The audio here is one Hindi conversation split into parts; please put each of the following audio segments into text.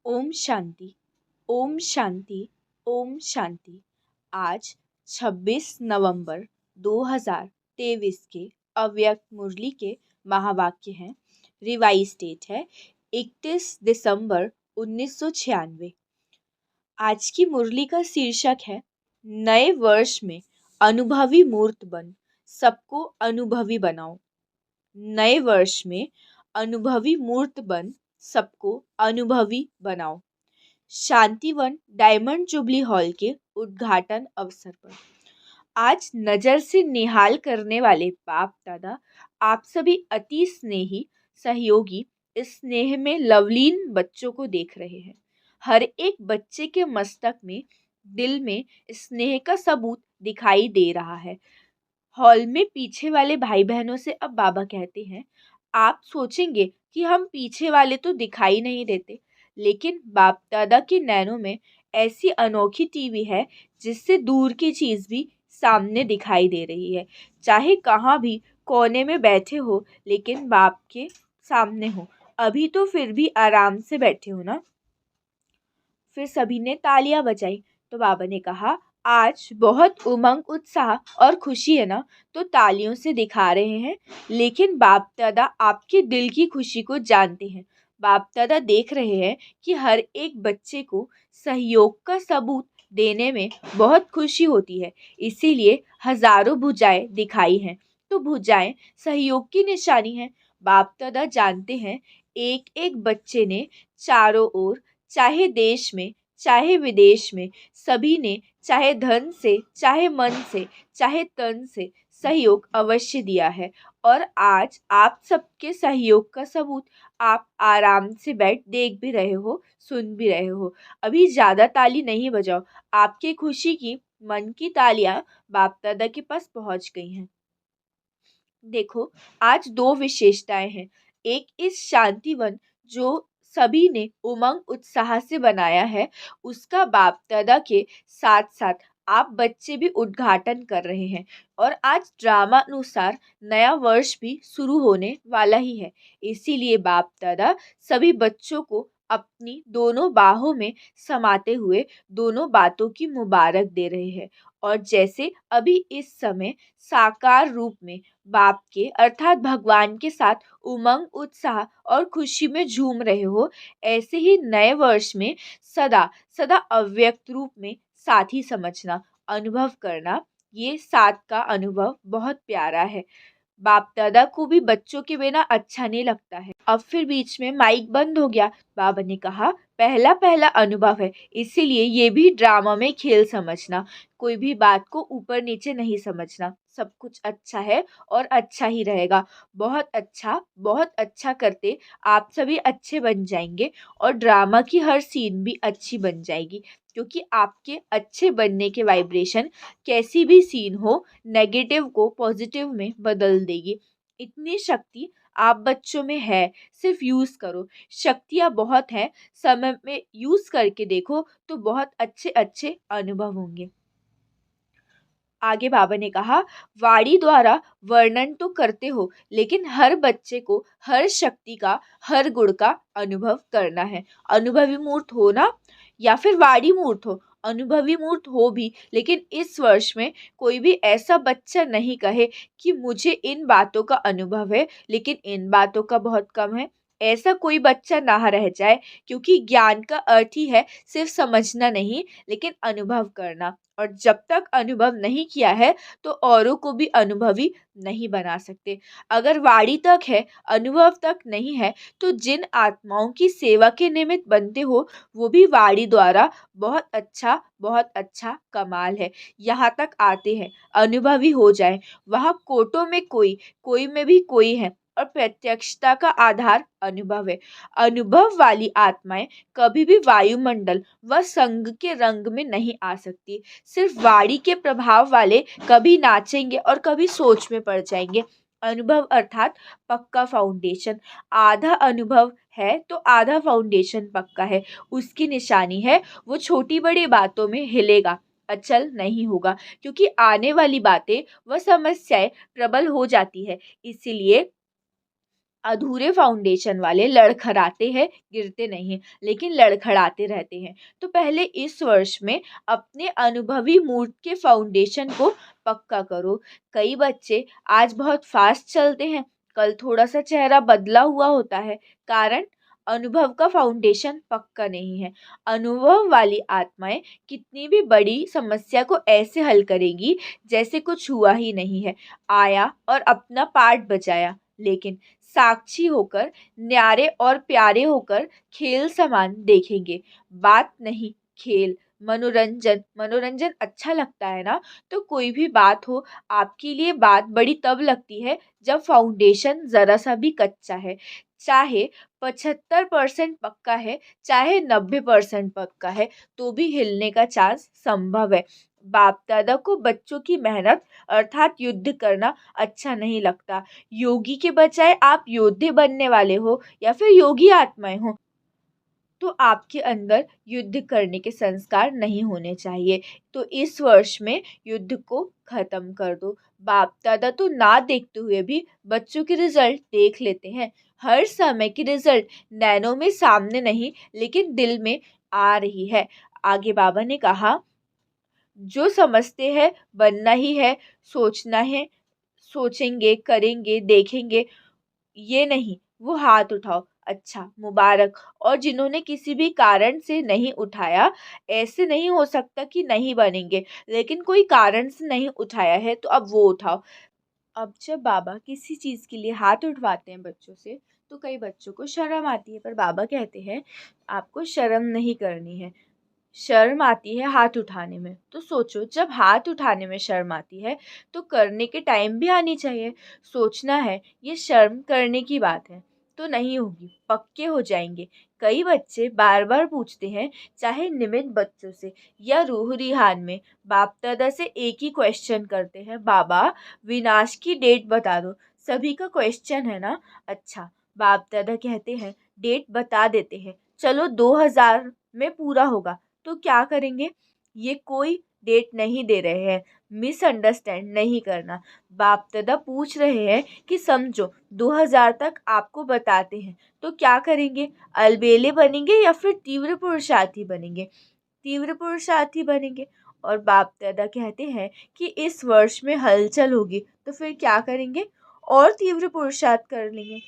ओम शांति। ओम शांति। ओम शांति। आज 26 नवंबर 2023 के अव्यक्त मुरली के महावाक्य हैं। रिवाइज डेट है 31 दिसंबर 1996। आज की मुरली का शीर्षक है नए वर्ष में अनुभवी मूर्त बन, सबको अनुभवी बनाओ। नए वर्ष में अनुभवी मूर्त बन, सबको अनुभवी बनाओ। शांतिवन डायमंड जुबली हॉल के उद्घाटन अवसर पर आज नज़र से निहाल करने वाले बाप दादा आप सभी अति स्नेही सहयोगी इस स्नेह में लवलीन बच्चों को देख रहे हैं। हर एक बच्चे के मस्तक में, दिल में स्नेह का सबूत दिखाई दे रहा है। हॉल में पीछे वाले भाई बहनों से अब बाबा कहते हैं, आप सोचेंगे कि हम पीछे वाले तो दिखाई नहीं देते, लेकिन बाप दादा के नैनों में ऐसी अनोखी टीवी है जिससे दूर की चीज़ भी सामने दिखाई दे रही है। चाहे कहाँ भी कोने में बैठे हो, लेकिन बाप के सामने हो। अभी तो फिर भी आराम से बैठे हो ना। फिर सभी ने तालियां बजाई तो बाबा ने कहा, आज बहुत उमंग उत्साह और खुशी है ना, तो तालियों से दिखा रहे हैं, लेकिन बाप दादा आपके दिल की खुशी को जानते हैं। बाप दादा देख रहे हैं कि हर एक बच्चे को सहयोग का सबूत देने में बहुत खुशी होती है, इसीलिए हजारों भुजाएं दिखाई हैं। तो भुजाएं सहयोग की निशानी है। बाप दादा जानते हैं एक एक बच्चे ने चारों ओर, चाहे देश में चाहे विदेश में, सभी ने चाहे धन से, चाहे मन से, चाहे तन से सहयोग अवश्य दिया है। और आज आप सबके सहयोग का सबूत आप आराम से बैठ देख भी रहे हो, सुन भी रहे हो। अभी ज़्यादा ताली नहीं बजाओ, आपकी खुशी की मन की तालियां बाप दादा के पास पहुंच गई हैं। देखो, आज दो विशेषताएं हैं। एक इस शांतिवन जो सभी ने उमंग उत्साह से बनाया है, उसका बाप दादा के साथ साथ आप बच्चे भी उद्घाटन कर रहे हैं। और आज ड्रामा अनुसार नया वर्ष भी शुरू होने वाला ही है, इसीलिए बाप दादा सभी बच्चों को अपनी दोनों बाहों में समाते हुए दोनों बातों की मुबारक दे रहे हैं। और जैसे अभी इस समय साकार रूप में बाप के अर्थात भगवान के साथ उमंग उत्साह और खुशी में झूम रहे हो, ऐसे ही नए वर्ष में सदा सदा अव्यक्त रूप में साथी समझना, अनुभव करना। ये साथ का अनुभव बहुत प्यारा है। बाप दादा को भी बच्चों के बिना अच्छा नहीं लगता है। अब फिर बीच में माइक बंद हो गया। बाबा ने कहा, पहला पहला अनुभव है, इसीलिए ये भी ड्रामा में खेल समझना, कोई भी बात को ऊपर नीचे नहीं समझना। सब कुछ अच्छा है और अच्छा ही रहेगा। बहुत अच्छा करते आप सभी अच्छे बन जाएंगे और ड्रामा की हर सीन भी अच्छी बन जाएगी, क्योंकि आपके अच्छे बनने के वाइब्रेशन कैसी भी सीन हो, नेगेटिव को पॉजिटिव में बदल देगी। इतनी शक्ति आप बच्चों में है, सिर्फ यूज़ करो। शक्तियाँ बहुत हैं, समय में यूज़ करके देखो तो बहुत अच्छे अच्छे अनुभव होंगे। आगे बाबा ने कहा, वाणी द्वारा वर्णन तो करते हो, लेकिन हर बच्चे को हर शक्ति का, हर गुण का अनुभव करना है। अनुभवी मूर्त हो ना, या फिर वाणी मूर्त हो, अनुभवी मूर्त हो भी, लेकिन इस वर्ष में कोई भी ऐसा बच्चा नहीं कहे कि मुझे इन बातों का अनुभव है लेकिन इन बातों का बहुत कम है। ऐसा कोई बच्चा ना रह जाए, क्योंकि ज्ञान का अर्थ ही है सिर्फ समझना नहीं, लेकिन अनुभव करना। और जब तक अनुभव नहीं किया है तो औरों को भी अनुभवी नहीं बना सकते। अगर वाणी तक है, अनुभव तक नहीं है, तो जिन आत्माओं की सेवा के निमित्त बनते हो, वो भी वाणी द्वारा बहुत अच्छा कमाल है। यहाँ तक आते हैं, अनुभवी हो जाए, वहाँ कोटों में कोई, कोई में भी कोई है, और प्रत्यक्षता का आधार अनुभव है। अनुभव वाली आत्माएं कभी भी वायुमंडल व संग के रंग में नहीं आ सकती। सिर्फ वाणी के प्रभाव वाले कभी नाचेंगे और कभी सोच में पड़ जाएंगे। अनुभव अर्थात पक्का फाउंडेशन। आधा अनुभव है तो आधा फाउंडेशन पक्का है। उसकी निशानी है वो छोटी बड़ी बातों में हिलेगा, अचल नहीं होगा, क्योंकि आने वाली बातें व समस्याएं प्रबल हो जाती है। इसीलिए अधूरे फाउंडेशन वाले लड़खड़ाते हैं, गिरते नहीं, लेकिन लड़खड़ाते रहते हैं। तो पहले इस वर्ष में अपने अनुभवी मूड के फाउंडेशन को पक्का करो। कई बच्चे आज बहुत फास्ट चलते हैं, कल थोड़ा सा चेहरा बदला हुआ होता है। कारण अनुभव का फाउंडेशन पक्का नहीं है। अनुभव वाली आत्माएं कितनी भी बड़ी समस्या को ऐसे हल करेगी जैसे कुछ हुआ ही नहीं है। आया और अपना पार्ट बजाया, लेकिन साक्षी होकर, न्यारे और प्यारे होकर खेल समान देखेंगे। बात नहीं, खेल, मनोरंजन। मनोरंजन अच्छा लगता है ना? तो कोई भी बात हो, आपके लिए बात बड़ी तब लगती है जब फाउंडेशन जरा सा भी कच्चा है। चाहे 75% पक्का है, चाहे 90% पक्का है, तो भी हिलने का चांस संभव है। बाप दादा को बच्चों की मेहनत अर्थात युद्ध करना अच्छा नहीं लगता। योगी के बजाय आप योद्धे बनने वाले हो या फिर योगी आत्माएं हो, तो आपके अंदर युद्ध करने के संस्कार नहीं होने चाहिए। तो इस वर्ष में युद्ध को खत्म कर दो। बाप दादा तो ना देखते हुए भी बच्चों के रिजल्ट देख लेते हैं। हर समय की रिजल्ट नैनो में सामने नहीं, लेकिन दिल में आ रही है। आगे बाबा ने कहा, जो समझते हैं बनना ही है, सोचना है, सोचेंगे, करेंगे, देखेंगे, ये नहीं, वो हाथ उठाओ। अच्छा, मुबारक। और जिन्होंने किसी भी कारण से नहीं उठाया, ऐसे नहीं हो सकता कि नहीं बनेंगे, लेकिन कोई कारण से नहीं उठाया है तो अब वो उठाओ। अब जब बाबा किसी चीज़ के लिए हाथ उठवाते हैं बच्चों से, तो कई बच्चों को शर्म आती है, पर बाबा कहते हैं आपको शर्म नहीं करनी है। शर्म आती है हाथ उठाने में, तो सोचो, जब हाथ उठाने में शर्म आती है तो करने के टाइम भी आनी चाहिए। सोचना है ये शर्म करने की बात है, तो नहीं होगी, पक्के हो जाएंगे। कई बच्चे बार बार पूछते हैं, चाहे निमित बच्चों से या रूह रिहान में, बाप दादा से एक ही क्वेश्चन करते हैं, बाबा विनाश की डेट बता दो। सभी का क्वेश्चन है ना? अच्छा, बाप दादा कहते हैं डेट बता देते हैं, चलो 2000 में पूरा होगा। तो क्या करेंगे? ये कोई डेट नहीं दे रहे हैं, मिसअंडरस्टैंड नहीं करना। बाप दादा पूछ रहे हैं कि समझो 2000 तक आपको बताते हैं, तो क्या करेंगे? अलबेले बनेंगे या फिर तीव्र पुरुषार्थी बनेंगे? तीव्र पुरुषार्थी बनेंगे। और बाप दादा कहते हैं कि इस वर्ष में हलचल होगी, तो फिर क्या करेंगे? और तीव्र पुरुषार्थ कर लेंगे,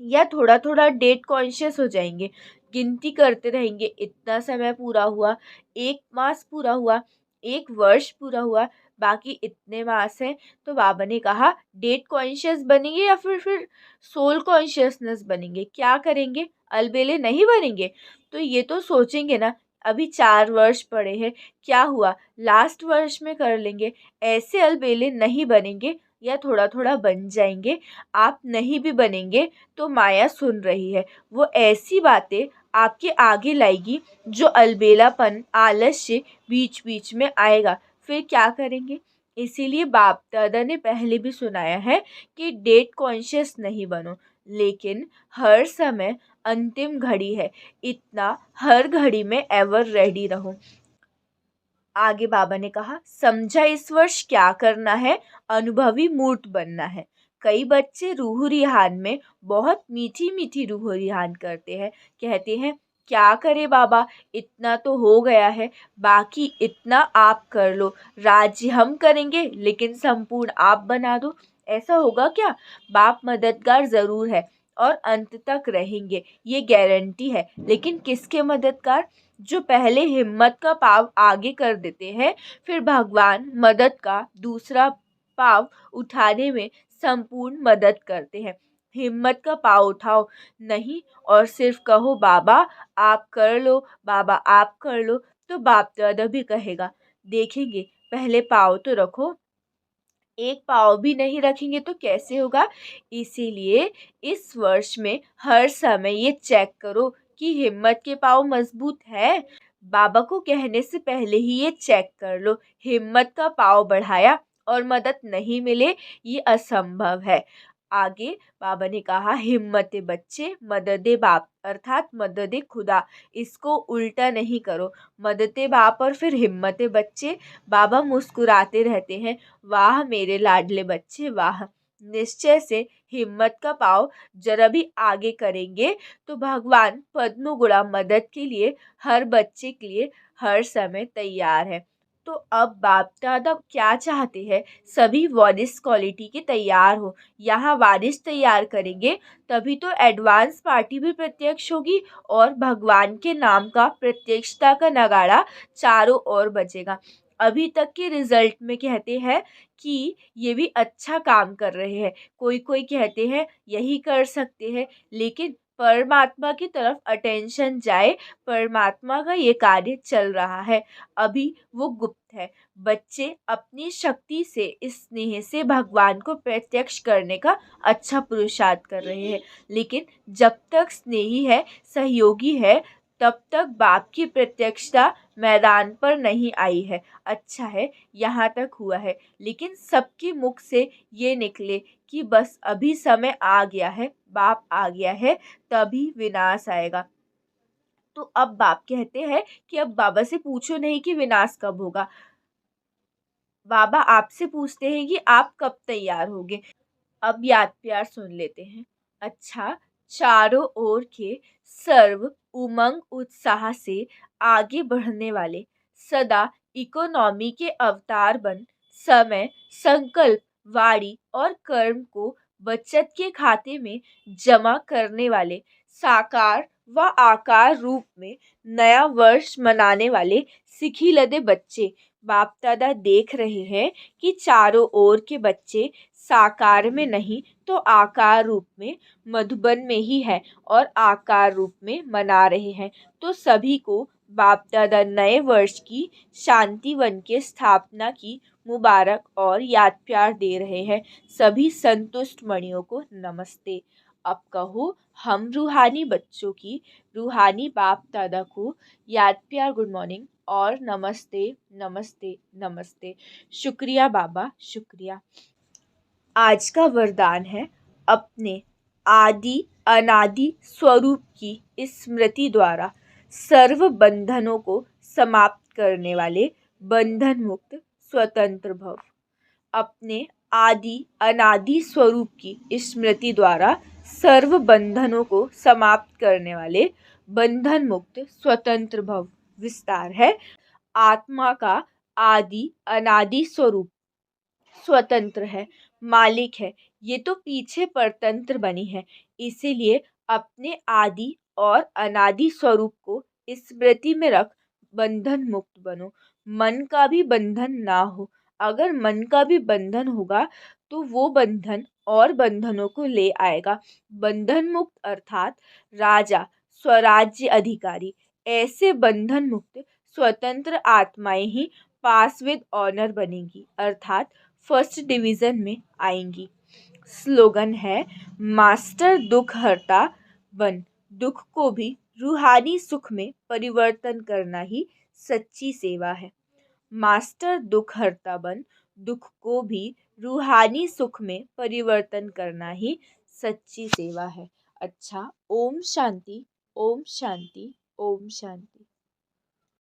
या थोड़ा थोड़ा डेट कॉन्शियस हो जाएंगे, गिनती करते रहेंगे, इतना समय पूरा हुआ, एक मास पूरा हुआ, एक वर्ष पूरा हुआ, बाकी इतने मास हैं। तो बाबा ने कहा डेट कॉन्शियस बनेंगे या फिर सोल कॉन्शियसनेस बनेंगे? क्या करेंगे? अलबेले नहीं बनेंगे। तो ये तो सोचेंगे ना, अभी 4 वर्ष पड़े हैं, क्या हुआ, लास्ट वर्ष में कर लेंगे। ऐसे अलबेले नहीं बनेंगे, या थोड़ा थोड़ा बन जाएंगे। आप नहीं भी बनेंगे तो माया सुन रही है, वो ऐसी बातें आपके आगे लाएगी जो अलबेलापन, आलस्य बीच बीच में आएगा। फिर क्या करेंगे? इसीलिए बाप दादा ने पहले भी सुनाया है कि डेट कॉन्शियस नहीं बनो, लेकिन हर समय अंतिम घड़ी है, इतना हर घड़ी में एवर रेडी रहो। आगे बाबा ने कहा, समझा इस वर्ष क्या करना है? अनुभवी मूर्त बनना है। कई बच्चे रूह रिहान में बहुत मीठी मीठी रूह रिहान करते हैं, कहते हैं क्या करे बाबा, इतना तो हो गया है, बाकी इतना आप कर लो, राज्य हम करेंगे लेकिन संपूर्ण आप बना दो। ऐसा होगा क्या? बाप मददगार जरूर है और अंत तक रहेंगे, ये गारंटी है, लेकिन किसके मददगार? जो पहले हिम्मत का पाव आगे कर देते हैं, फिर भगवान मदद का दूसरा पाव उठाने में संपूर्ण मदद करते हैं। हिम्मत का पाव उठाओ नहीं, और सिर्फ कहो बाबा आप कर लो, बाबा आप कर लो, तो बाप दादा भी कहेगा। देखेंगे, पहले पाव तो रखो। एक पाव भी नहीं रखेंगे तो कैसे होगा? इसीलिए इस वर्ष में हर समय ये चेक करो कि हिम्मत के पाव मजबूत है। बाबा को कहने से पहले ही ये चेक कर लो, हिम्मत का पाव बढ़ाया और मदद नहीं मिले, ये असंभव है। आगे बाबा ने कहा, हिम्मत बच्चे मदद बाप अर्थात मदद खुदा, इसको उल्टा नहीं करो। मदद बाप और फिर हिम्मत बच्चे। बाबा मुस्कुराते रहते हैं, वाह मेरे लाडले बच्चे वाह। निश्चय से हिम्मत का पाव जरा भी आगे करेंगे तो भगवान पद्म गुणा मदद के लिए हर बच्चे के लिए हर समय तैयार है। तो अब बाप दादा क्या चाहते हैं, सभी वारिस क्वालिटी के तैयार हो। यहाँ वारिस तैयार करेंगे तभी तो एडवांस पार्टी भी प्रत्यक्ष होगी और भगवान के नाम का प्रत्यक्षता का नगाड़ा चारों ओर बजेगा। अभी तक के रिजल्ट में कहते हैं कि ये भी अच्छा काम कर रहे हैं, कोई कोई कहते हैं यही कर सकते हैं, लेकिन परमात्मा की तरफ अटेंशन जाए, परमात्मा का ये कार्य चल रहा है, अभी वो गुप्त है। बच्चे अपनी शक्ति से, इस स्नेह से भगवान को प्रत्यक्ष करने का अच्छा पुरुषार्थ कर रहे हैं, लेकिन जब तक स्नेही है, सहयोगी है, तब तक बाप की प्रत्यक्षता मैदान पर नहीं आई है। अच्छा है यहाँ तक हुआ है, लेकिन सबके मुख से ये निकले कि बस अभी समय आ गया है, बाप आ गया है, तभी विनाश आएगा। तो अब बाप कहते हैं कि अब बाबा से पूछो नहीं कि विनाश कब होगा, बाबा आपसे पूछते हैं कि आप कब तैयार होगे। अब याद प्यार सुन लेते हैं। अच्छा, चारों ओर के सर्व उमंग उत्साह से आगे बढ़ने वाले, सदा इकोनॉमी के अवतार बन, समय, संकल्प, वाणी और कर्म को बचत के खाते में जमा करने वाले, साकार व आकार रूप में नया वर्ष मनाने वाले सिखी लदे बच्चे, बाप दादा देख रहे हैं कि चारों ओर के बच्चे साकार में नहीं तो आकार रूप में मधुबन में ही है और आकार रूप में मना रहे हैं। तो सभी को बाप दादा नए वर्ष की शांति वन के स्थापना की मुबारक और याद प्यार दे रहे हैं। सभी संतुष्ट मणियों को नमस्ते। अब कहो हम रूहानी बच्चों की रूहानी बाप दादा को याद प्यार गुड मॉर्निंग और नमस्ते नमस्ते नमस्ते। शुक्रिया बाबा, शुक्रिया। आज का वरदान है अपने आदि अनादि स्वरूप की स्मृति द्वारा सर्व बंधनों को समाप्त करने वाले बंधन मुक्त स्वतंत्र भव। अपने आदि अनादि स्वरूप की स्मृति द्वारा सर्व बंधनों को समाप्त करने वाले बंधन मुक्त स्वतंत्र भव। विस्तार है, आत्मा का आदि अनादि स्वरूप स्वतंत्र है, मालिक है, ये तो पीछे परतंत्र बनी है। इसीलिए अपने आदि और अनादि स्वरूप को स्मृति में रख बंधन मुक्त बनो। मन का भी बंधन ना हो। अगर मन का भी बंधन होगा तो वो बंधन और बंधनों को ले आएगा। बंधन मुक्त अर्थात राजा, स्वराज्य अधिकारी, ऐसे बंधन मुक्त स्वतंत्र आत्माएं ही पास विद ऑनर बनेंगी, अर्थात फर्स्ट डिवीज़न में आएंगी। स्लोगन है, मास्टर दुख हरता बन, दुख को भी रूहानी सुख में परिवर्तन करना ही सच्ची सेवा है। मास्टर दुख हरता बन, दुख को भी रूहानी सुख में परिवर्तन करना ही सच्ची सेवा है। अच्छा, ओम शांति, ओम शांति, ओम शांति।